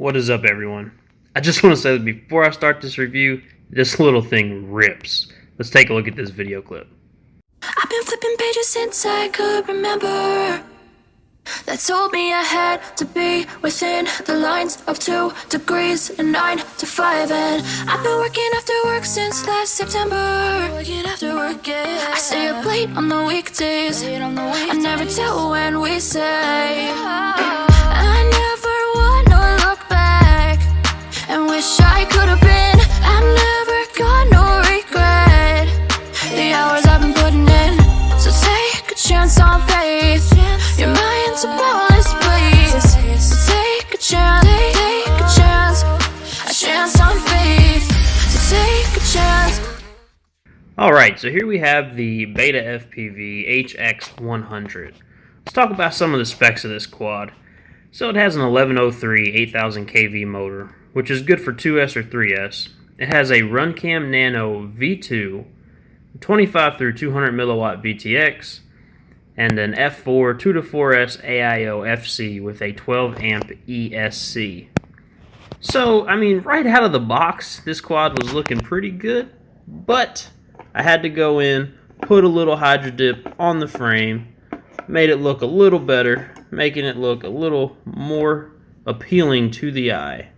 What is up, everyone? I just want to say that before I start this review, this little thing rips. Let's take a look at this video clip. I've been flipping pages since I could remember. That told me I had to be within the lines of 2 degrees and 9 to 5. And I've been working after work since last September. Working after work, yeah. I stay up late on the weekdays. I never tell when we say. I never wanna look back and wish I could have been. I've never got no regret. The hours I've been putting in. So take a chance on faith. Your mind's a ballast place. So take a chance, a chance on faith. So take a chance. Alright, so here we have the BetaFPV HX100. Let's talk about some of the specs of this quad. So it has an 1103 8000 kV motor, which is good for 2S or 3S. It has a Runcam Nano V2, 25 through 200 milliwatt VTX, and an F4 2-4S AIO FC with a 12 amp ESC. So, I mean, right out of the box, this quad was looking pretty good, but I had to go in, put a little hydro dip on the frame, made it look a little better, making it look a little more appealing to the eye.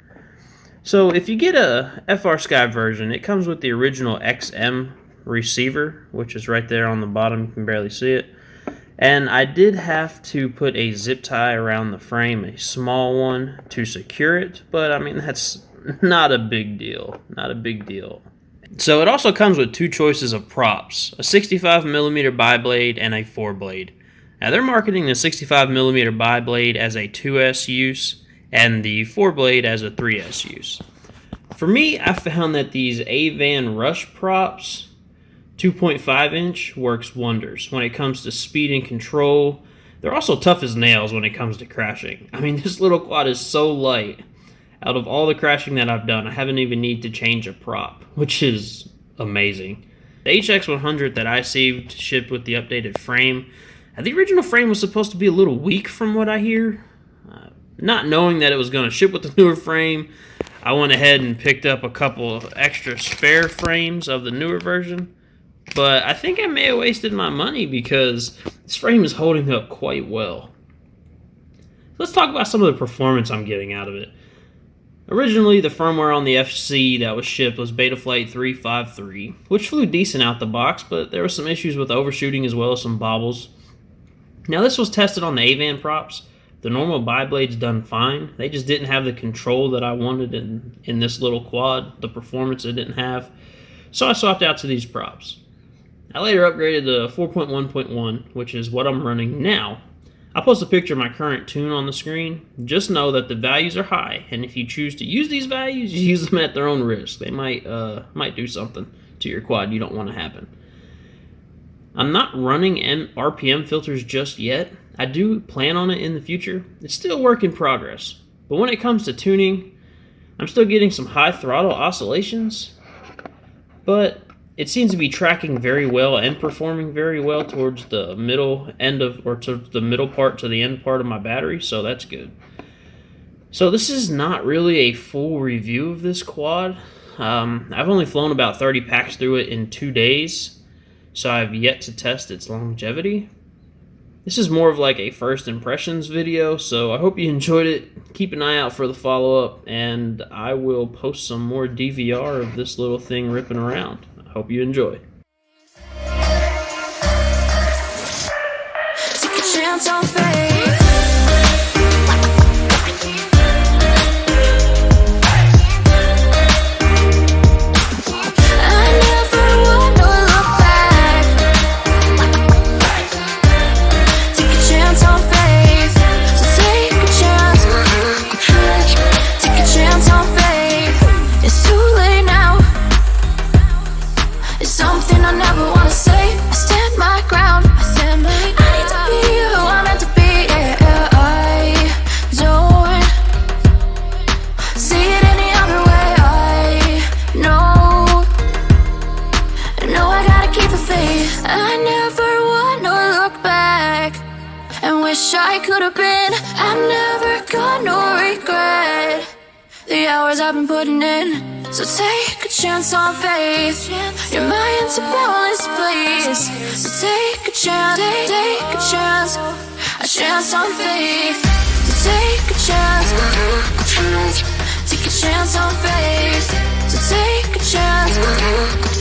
So if you get a FR Sky version, it comes with the original XM receiver, which is right there on the bottom. You can barely see it. And I did have to put a zip tie around the frame, a small one, to secure it. But I mean, that's not a big deal. Not a big deal. So it also comes with 2 choices of props, a 65mm bi-blade and a 4-blade. Now they're marketing the 65mm bi-blade as a 2S use and the 4-blade as a 3S use. For me, I found that these Avan Rush props 2.5 inch works wonders when it comes to speed and control. They're also tough as nails when it comes to crashing. I mean, this little quad is so light. Out of all the crashing that I've done, I haven't even need to change a prop, which is amazing. The HX100 that I saved shipped with the updated frame. The original frame was supposed to be a little weak from what I hear. Not knowing that it was going to ship with the newer frame, I went ahead and picked up a couple of extra spare frames of the newer version. But I think I may have wasted my money because this frame is holding up quite well. Let's talk about some of the performance I'm getting out of it. Originally, the firmware on the FC that was shipped was Betaflight 353, which flew decent out the box, but there were some issues with overshooting as well as some bobbles. Now this was tested on the Avan props. The normal bi-blade's done fine. They just didn't have the control that I wanted in this little quad, the performance it didn't have. So I swapped out to these props. I later upgraded to 4.1.1, which is what I'm running now. I'll post a picture of my current tune on the screen. Just know that the values are high, and if you choose to use these values, you use them at their own risk. They might do something to your quad you don't want to happen. I'm not running RPM filters just yet. I do plan on it in the future. It's still a work in progress. But when it comes to tuning, I'm still getting some high throttle oscillations, but it seems to be tracking very well and performing very well towards the middle end of, or to the middle part to the end part of my battery, so that's good. So this is not really a full review of this quad. I've only flown about 30 packs through it in 2 days, so I've yet to test its longevity. This is more of like a first impressions video, so I hope you enjoyed it. Keep an eye out for the follow-up, and I will post some more DVR of this little thing ripping around. I hope you enjoy. Take a chance on faith. Something I never wanna say. I stand my ground. I need to be who I'm meant to be. Yeah, I don't see it any other way. I know I gotta keep the faith. I never wanna look back and wish I could have been. I've never got no regret. the hours I've been putting in. So take a chance on faith. Your mind's a boundless place. So take a chance, take a chance on faith. So take a chance, take a chance on faith. So take a chance.